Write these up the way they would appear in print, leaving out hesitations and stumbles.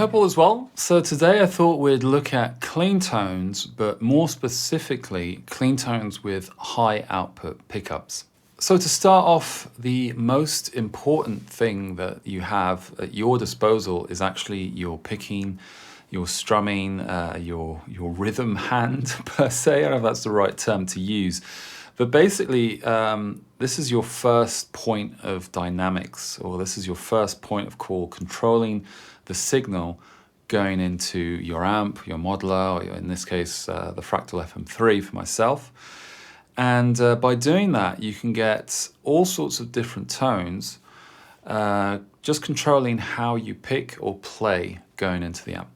hope all is well. So today I thought we'd look at clean tones, but more specifically, clean tones with high output pickups. So to start off, the most important thing that you have at your disposal is actually your picking, your strumming, your rhythm hand per se. I don't know if that's the right term to use. But basically, this is your first point of dynamics, or this is your first point of call, controlling the signal going into your amp, your modeler, or in this case, the Fractal FM3 for myself. And by doing that, you can get all sorts of different tones, just controlling how you pick or play going into the amp.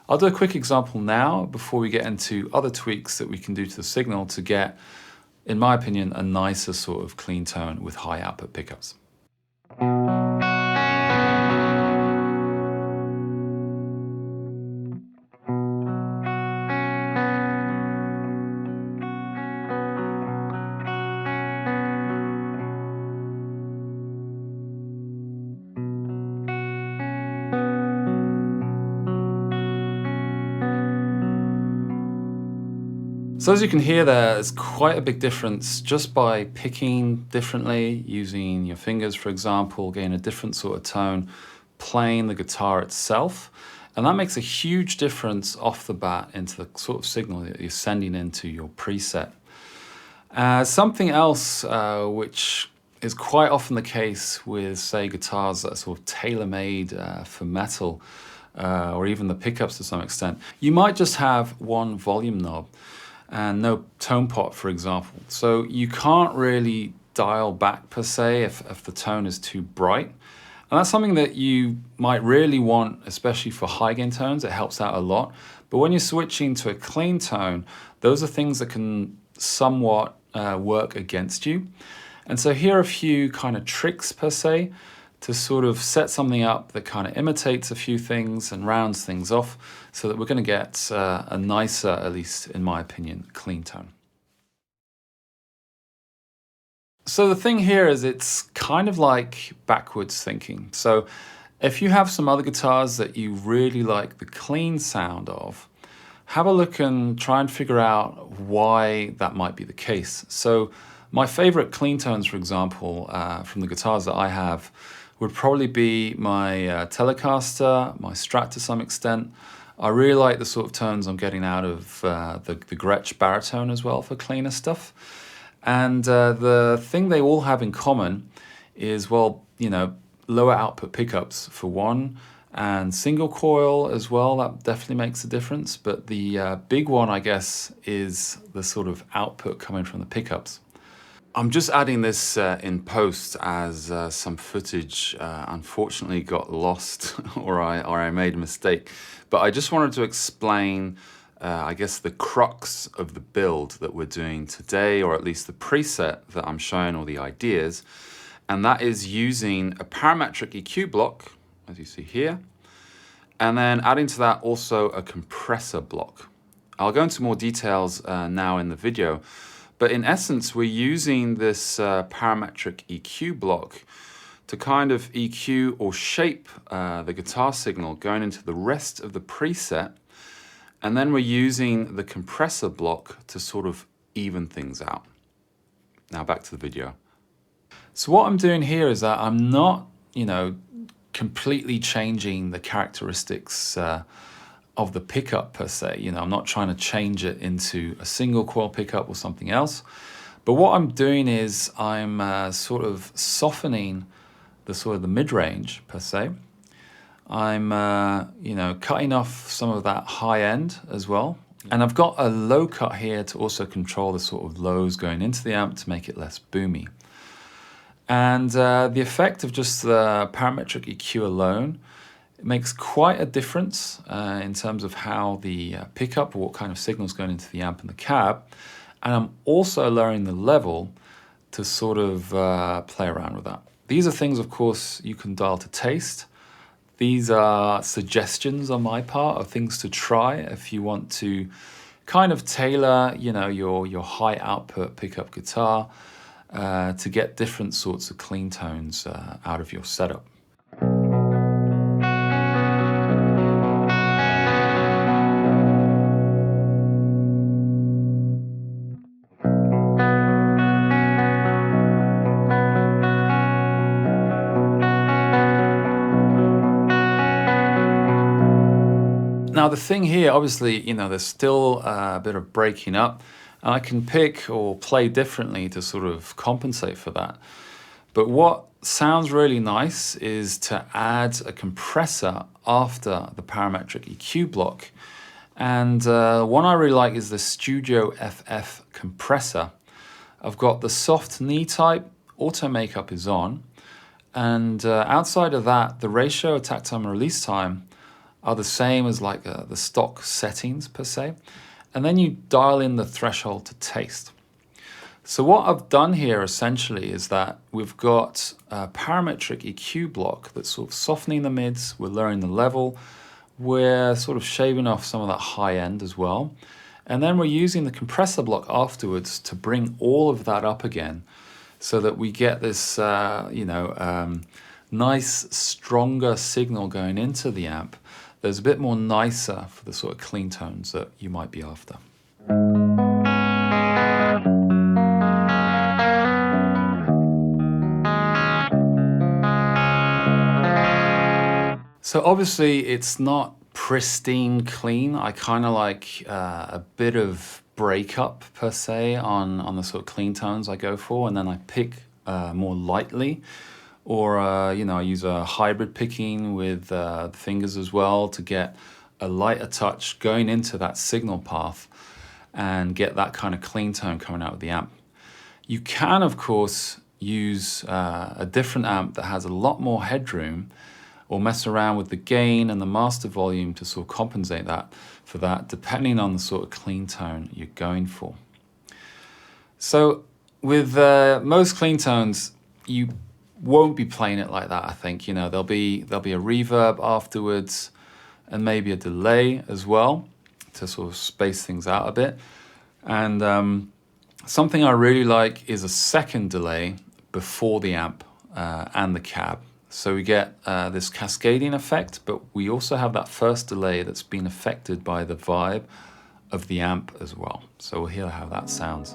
I'll do a quick example now before we get into other tweaks that we can do to the signal to get, in my opinion, a nicer sort of clean tone with high output pickups. So as you can hear there's quite a big difference just by picking differently, using your fingers, for example, getting a different sort of tone, playing the guitar itself. And that makes a huge difference off the bat into the sort of signal that you're sending into your preset. Something else which is quite often the case with, say, guitars that are sort of tailor-made for metal, or even the pickups to some extent, you might just have one volume knob and no tone pot, for example. So you can't really dial back per se if the tone is too bright. And that's something that you might really want, especially for high gain tones. It helps out a lot. But when you're switching to a clean tone, those are things that can somewhat work against you. And so here are a few kind of tricks per se to sort of set something up that kind of imitates a few things and rounds things off so that we're going to get a nicer, at least in my opinion, clean tone. So the thing here is it's kind of like backwards thinking. So if you have some other guitars that you really like the clean sound of, have a look and try and figure out why that might be the case. So my favorite clean tones, for example, from the guitars that I have, would probably be my Telecaster, my Strat to some extent. I really like the sort of tones I'm getting out of the Gretsch baritone as well for cleaner stuff. And the thing they all have in common is, well, you know, lower output pickups for one, and single coil as well. That definitely makes a difference. But the big one, I guess, is the sort of output coming from the pickups. I'm just adding this in post as some footage unfortunately got lost or I made a mistake. But I just wanted to explain, I guess, the crux of the build that we're doing today, or at least the preset that I'm showing, all the ideas. And that is using a parametric EQ block, as you see here, and then adding to that also a compressor block. I'll go into more details now in the video. But in essence, we're using this parametric EQ block to kind of EQ or shape the guitar signal going into the rest of the preset. And then we're using the compressor block to sort of even things out. Now back to the video. So what I'm doing here is that I'm not, you know, completely changing the characteristics of the pickup per se. You know, I'm not trying to change it into a single coil pickup or something else. But what I'm doing is I'm sort of softening the sort of the mid-range per se. I'm, you know, cutting off some of that high end as well. And I've got a low cut here to also control the sort of lows going into the amp to make it less boomy. And the effect of just the parametric EQ alone, it makes quite a difference in terms of how the pickup or what kind of signal is going into the amp and the cab. And I'm also lowering the level to sort of play around with that. These are things, of course, you can dial to taste. These are suggestions on my part of things to try if you want to kind of tailor, you know, your high output pickup guitar to get different sorts of clean tones out of your setup. Now the thing here, obviously, you know, there's still a bit of breaking up, and I can pick or play differently to sort of compensate for that. But what sounds really nice is to add a compressor after the parametric EQ block. And one I really like is the Studio FF compressor. I've got the soft knee type, auto makeup is on, and outside of that, the ratio, attack time and release time are the same as like the stock settings per se. And then you dial in the threshold to taste. So what I've done here essentially is that we've got a parametric EQ block that's sort of softening the mids, we're lowering the level, we're sort of shaving off some of that high end as well. And then we're using the compressor block afterwards to bring all of that up again so that we get this, nice, stronger signal going into the amp. There's a bit more nicer for the sort of clean tones that you might be after. So obviously it's not pristine clean. I kind of like a bit of breakup per se on the sort of clean tones I go for, and then I pick more lightly, or I use a hybrid picking with the fingers as well to get a lighter touch going into that signal path and get that kind of clean tone coming out of the amp. You can of course use a different amp that has a lot more headroom, or mess around with the gain and the master volume to sort of compensate that for that, depending on the sort of clean tone you're going for. So with most clean tones, you won't be playing it like that, I think. You know, there'll be a reverb afterwards and maybe a delay as well to sort of space things out a bit. And something I really like is a second delay before the amp and the cab. So we get this cascading effect, but we also have that first delay that's been affected by the vibe of the amp as well. So we'll hear how that sounds.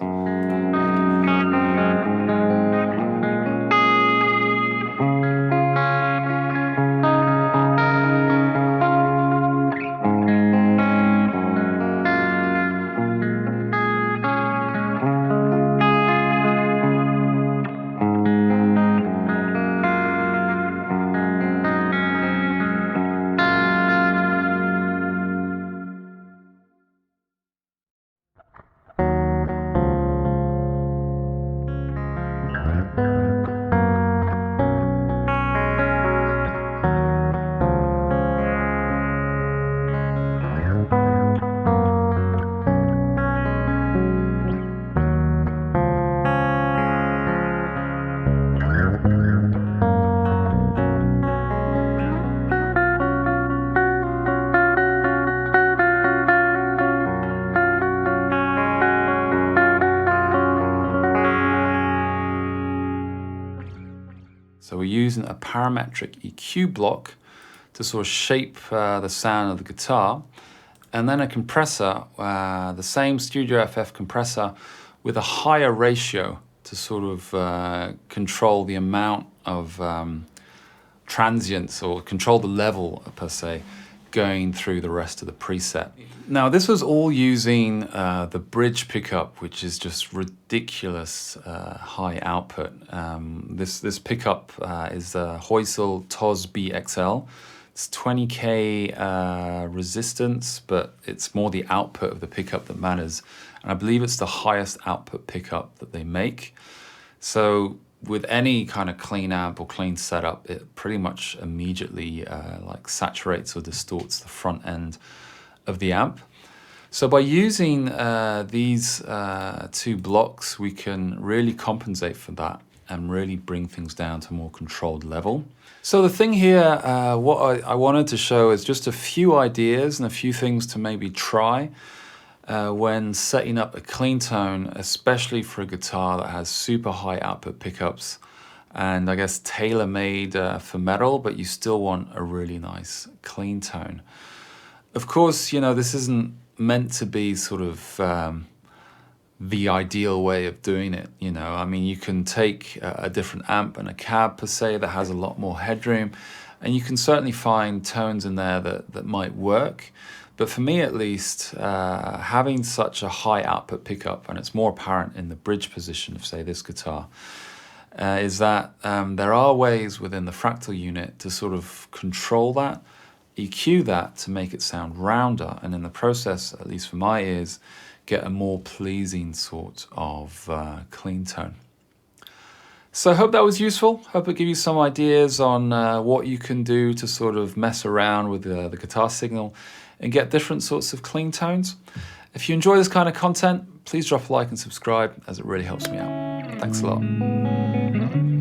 So we're using a parametric EQ block to sort of shape the sound of the guitar, and then a compressor, the same Studio FF compressor with a higher ratio to sort of control the amount of transients, or control the level per se, going through the rest of the preset. Now this was all using the bridge pickup, which is just ridiculous high output. This pickup is the Haussel Tozz B XL. It's 20K resistance, but it's more the output of the pickup that matters. And I believe it's the highest output pickup that they make. So with any kind of clean amp or clean setup, it pretty much immediately like saturates or distorts the front end of the amp. So by using these two blocks, we can really compensate for that and really bring things down to a more controlled level. So the thing here, what I wanted to show is just a few ideas and a few things to maybe try when setting up a clean tone, especially for a guitar that has super high output pickups and I guess tailor-made for metal, but you still want a really nice clean tone. Of course, you know, this isn't meant to be sort of the ideal way of doing it, you know. I mean, you can take a different amp and a cab per se that has a lot more headroom, and you can certainly find tones in there that might work. But for me at least, having such a high output pickup, and it's more apparent in the bridge position of, say, this guitar, is that there are ways within the Fractal unit to sort of control that, EQ that to make it sound rounder, and in the process, at least for my ears, get a more pleasing sort of clean tone. So I hope that was useful. Hope it gave you some ideas on what you can do to sort of mess around with the guitar signal and get different sorts of clean tones. If you enjoy this kind of content, please drop a like and subscribe, as it really helps me out. Thanks a lot.